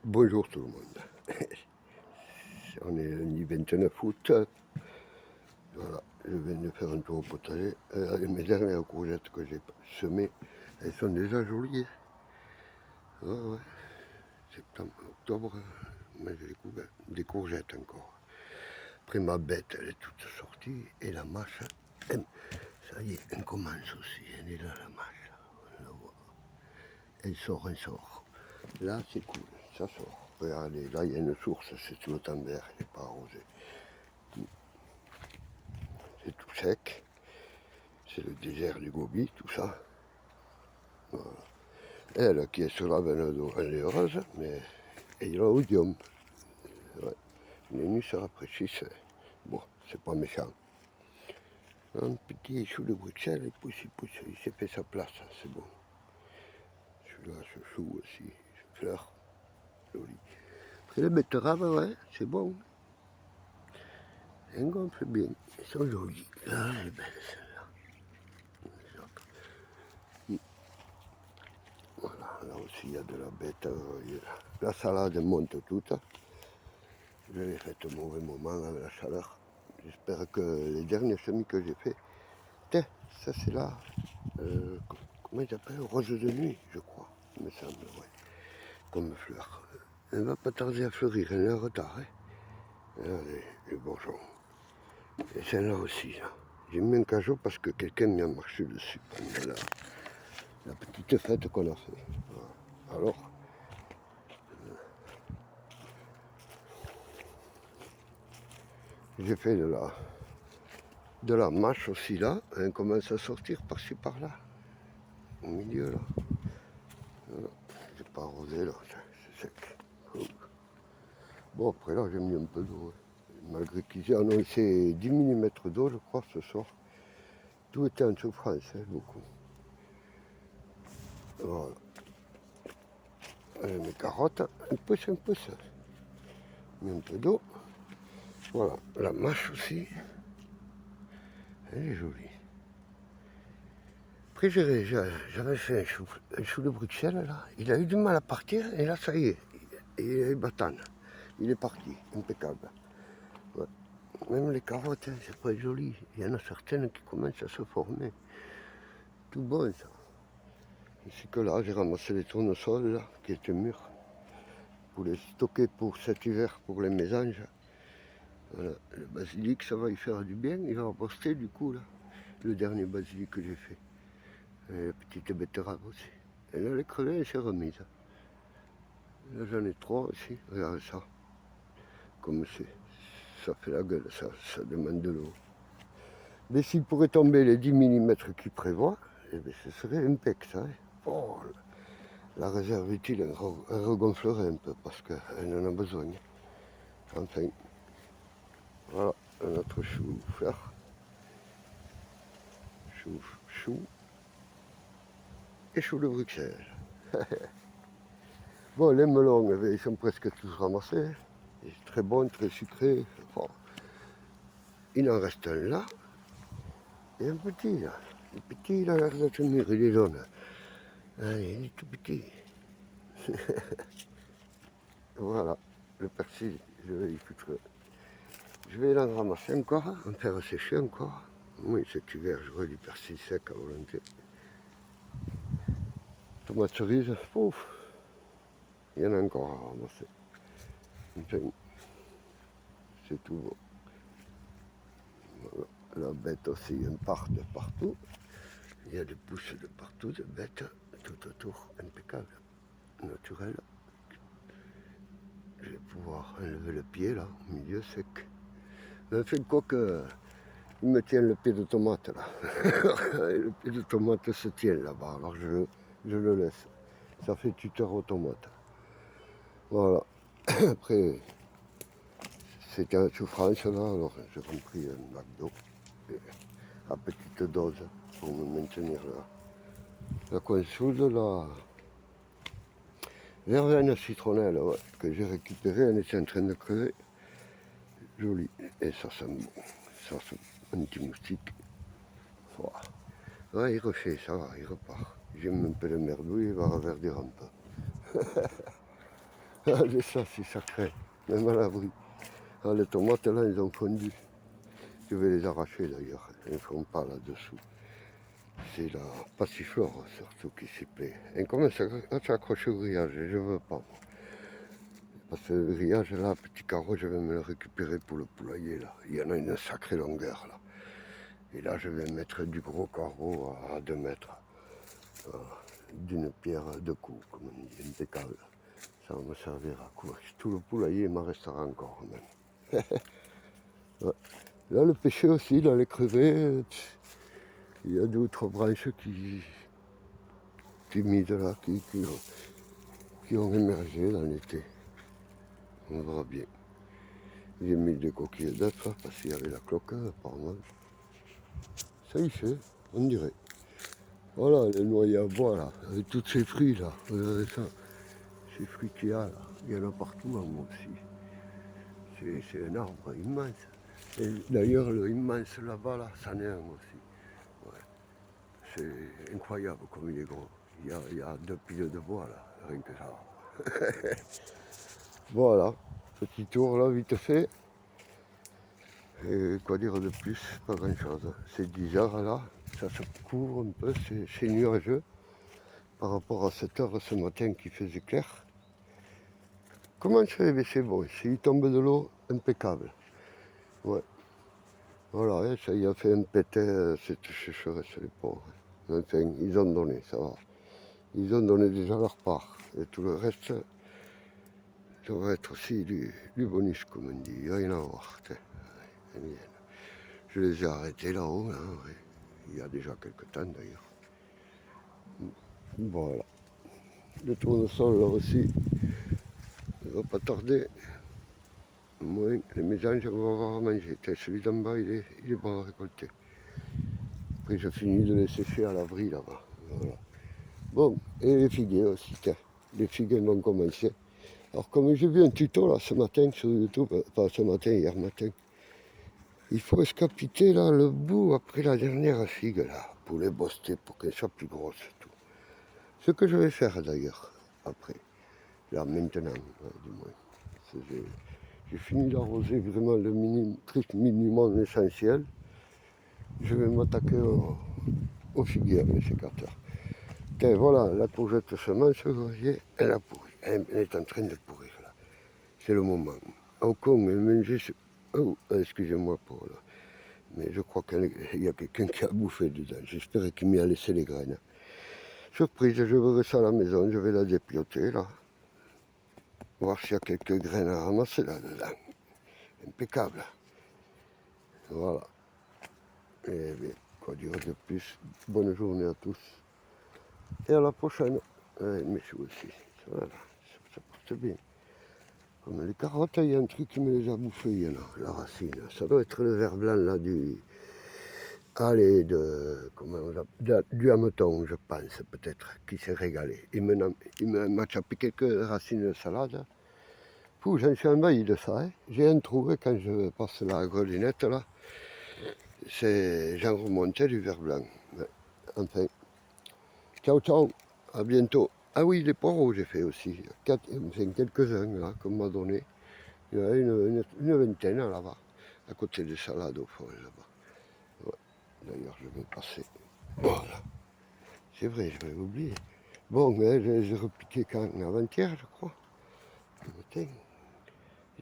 Bonjour tout le monde. On est lundi 29 août. Voilà, je viens de faire un tour au potager. Mes dernières courgettes que j'ai semées, elles sont déjà jolies. Ouais, ouais. Septembre, octobre, mais j'ai découvert des courgettes encore. Après ma bête, elle est toute sortie. Et la mâche, ça y est, elle commence aussi. Elle est là, la mâche. On la voit. Elle sort, elle sort. Là, c'est cool, ça sort. Regardez, là, il y a une source, c'est tout le vert, elle n'est pas arrosée. C'est tout sec. C'est le désert du Gobi, tout ça. Voilà. Elle qui est sur la veine d'eau, elle est heureuse, mais il y a l'odium. Ouais. Les nuits se rafraîchissent. Bon, c'est pas méchant. Un petit chou de Bruxelles, il pousse, il s'est fait sa place, c'est bon. Celui-là, ce chou aussi, ce fleur, joli. Après les betteraves, ouais, c'est bon. Elles gonflent bien, elles sont jolies. Ah, elle est belle celle-là. Voilà, là aussi il y a de la bête. La salade monte toute. Je l'ai faite au mauvais moment avec la chaleur. J'espère que les derniers semis que j'ai fait. Tiens, ça c'est là. Comment il s'appelle? Rose de nuit, je crois. Il me semble, ouais. Comme fleur. Elle va pas tarder à fleurir, elle est en retard. Hein. Regardez, les bourgeons. Et celle-là aussi, là. J'ai mis un cajot parce que quelqu'un m'y a marché dessus pendant la petite fête qu'on a fait. Voilà. Alors, j'ai fait de la mâche aussi là. Elle commence à sortir par-ci par-là. Au milieu là. Voilà. J'ai pas arrosé là, c'est sec. Bon après là j'ai mis un peu d'eau. Malgré qu'ils aient annoncé 10 mm d'eau je crois ce soir. Tout était en souffrance, hein, beaucoup. Voilà. Mes carottes, un pouce. Mis un peu d'eau. Voilà, la mâche aussi. Elle est jolie. Après j'avais fait un chou de Bruxelles là. Il a eu du mal à partir et là ça y est. Il est battant. Il est parti, impeccable. Ouais. Même les carottes, hein, c'est pas joli. Il y en a certaines qui commencent à se former. Tout bon ça. C'est que là, j'ai ramassé les tournesols là, qui étaient mûrs. Pour les stocker pour cet hiver, pour les mésanges. Voilà. Le basilic, ça va y faire du bien. Il va emposter du coup là. Le dernier basilic que j'ai fait. Et la petite betterave aussi. Et là, les crevets, elle s'est remise. Là, j'en ai trois aussi. Regardez ça. Comme c'est. Ça fait la gueule, ça demande de l'eau. Mais s'il pourrait tomber les 10 mm qu'il prévoit, eh bien, ce serait impec ça. Hein. Oh, la réserve utile, elle regonflerait un peu parce qu'elle en a besoin. Enfin, voilà notre chou-fleur. Chou et chou de Bruxelles. Bon, les melons, eh bien, ils sont presque tous ramassés. Ils sont très bons, très sucrés. Bon. Il en reste un là. Et un petit là. Le petit, il a l'air d'être mûr, il est jaune. Allez, il est tout petit. Voilà, le persil, je vais l'en ramasser encore, en faire sécher encore. Oui, cet hiver, j'aurai du persil sec à volonté. Tomate cerise, pouf, il y en a encore à ramasser. Enfin, c'est tout beau. Voilà. La bête aussi, elle part de partout. Il y a des pousses de partout, de bêtes, tout autour, impeccable, naturel. Je vais pouvoir enlever le pied là, au milieu sec. Mais fait quoi que il me tient le pied de tomate là. Le pied de tomate se tient là-bas, alors je le laisse. Ça fait tuteur aux tomates. Voilà. Après, c'était en souffrance là, alors j'ai repris un bac d'eau à petite dose pour me maintenir là. La consoude, la verveine citronnelle ouais, que j'ai récupérée, elle était en train de crever. Joli. Et ça sent bon. Ça sent anti-moustique. Voilà. Ouais, il refait, ça va, il repart. J'aime un peu le merdouille, il va reverdir un peu. Allez, ça, c'est sacré, même à l'abri. Ah, les tomates, là, ils ont fondu. Je vais les arracher, d'ailleurs. Ils ne font pas là-dessous. C'est la passiflore, surtout, qui s'y plaît. Et comment ça s'accroche au grillage? Je veux pas. Parce que le grillage, là, petit carreau, je vais me le récupérer pour le poulailler, là. Il y en a une sacrée longueur, là. Et là, je vais mettre du gros carreau à 2 mètres. Voilà. D'une pierre de coups, comme on dit, impeccable. Ça va me servir à courir. Tout le poulailler, il m'en restera encore, même. Ouais. Là, le pêcher aussi, là, les crevets, il y a 2 ou 3 branches timides, là, qui ont émergé dans l'été. On verra bien. J'ai mis des coquilles d'œufs, là, parce qu'il y avait la cloque, apparemment. Ça y fait, on dirait. Voilà, les noyers à bois, là, avec tous ces fruits, là. Regardez ça. Ces fruits qu'il y a, là. Il y en a partout, en moi aussi. C'est un arbre immense. Et d'ailleurs, le immense là-bas, là, c'en est un aussi. Ouais. C'est incroyable comme il est gros. Il y a 2 piles de bois, là, rien que ça. Voilà, petit tour, là, vite fait. Et quoi dire de plus? Pas grand-chose. C'est 10 heures, là. Ça se couvre un peu, c'est nuageux. Par rapport à cette heure ce matin qui faisait clair. Comment se réveiller, c'est bon. S'il tombe de l'eau, impeccable. Ouais. Voilà, ça y a fait un pété cette sécheresse, les pauvres. Enfin, ils ont donné, ça va. Ils ont donné déjà leur part. Et tout le reste, ça va être aussi du bonus, comme on dit. Rien à voir. Je les ai arrêtés là-haut, là, ouais. Il y a déjà quelques temps d'ailleurs. Voilà. Le tournesol là aussi, il ne va pas tarder. Au moins, les mésanges, on va avoir à manger. Celui d'en bas, il est bon à récolter. Après, je finis de les sécher à l'abri là-bas. Voilà. Bon, et les figuiers aussi, tiens. Les figuiers vont commencer. Alors, comme j'ai vu un tuto là ce matin sur YouTube, pas ce matin, hier matin, il faut escapiter là le bout après la dernière figue là, pour les boster, pour qu'elle soit plus grosse. Tout. Ce que je vais faire d'ailleurs, après, là maintenant, du moins. J'ai fini d'arroser vraiment le minimum essentiel. Je vais m'attaquer au figuier avec les sécateurs. Et voilà, la courgette semence, vous voyez, elle a pourri. Elle est en train de pourrir là. C'est le moment. Au con, elle mangeait. Oh, excusez-moi pour là. Mais je crois qu'il y a quelqu'un qui a bouffé dedans. J'espère qu'il m'y a laissé les graines. Surprise, je verrai ça à la maison, je vais la dépioter là. Voir s'il y a quelques graines à ramasser là-dedans. Impeccable. Voilà. Et bien, quoi dire de plus? Bonne journée à tous. Et à la prochaine. Mes choux aussi. Voilà, ça porte bien. Comme les carottes, il y a un truc qui me les a bouffées, là, la racine. Ça doit être le vert blanc là du. Allez, du hameçon, je pense, peut-être, qui s'est régalé. Il m'a chopé quelques racines de salade. Pouh, j'en suis envahi de ça. Hein. J'ai un trou quand je passe la grelinette là. J'en remontais du vert blanc. Ouais. Enfin, ciao, ciao, à bientôt. Ah oui, les poireaux, j'ai fait aussi. Quelques-uns là, qu'on m'a donné. Il y en a une vingtaine là-bas, à côté des salades au fond là-bas. Ouais. D'ailleurs, je vais passer. Voilà. C'est vrai, je vais oublier. Bon, mais je les ai repiqués quand avant-hier, je crois. Le matin.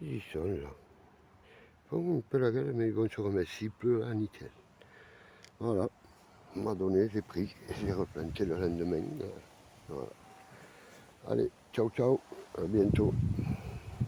Ils y sont là. Bon, un peu la gueule, mais ils vont se remettre s'il pleut, là, nickel. Voilà. On m'a donné, j'ai pris, j'ai replanté le lendemain. Voilà. Allez, ciao, ciao, à bientôt.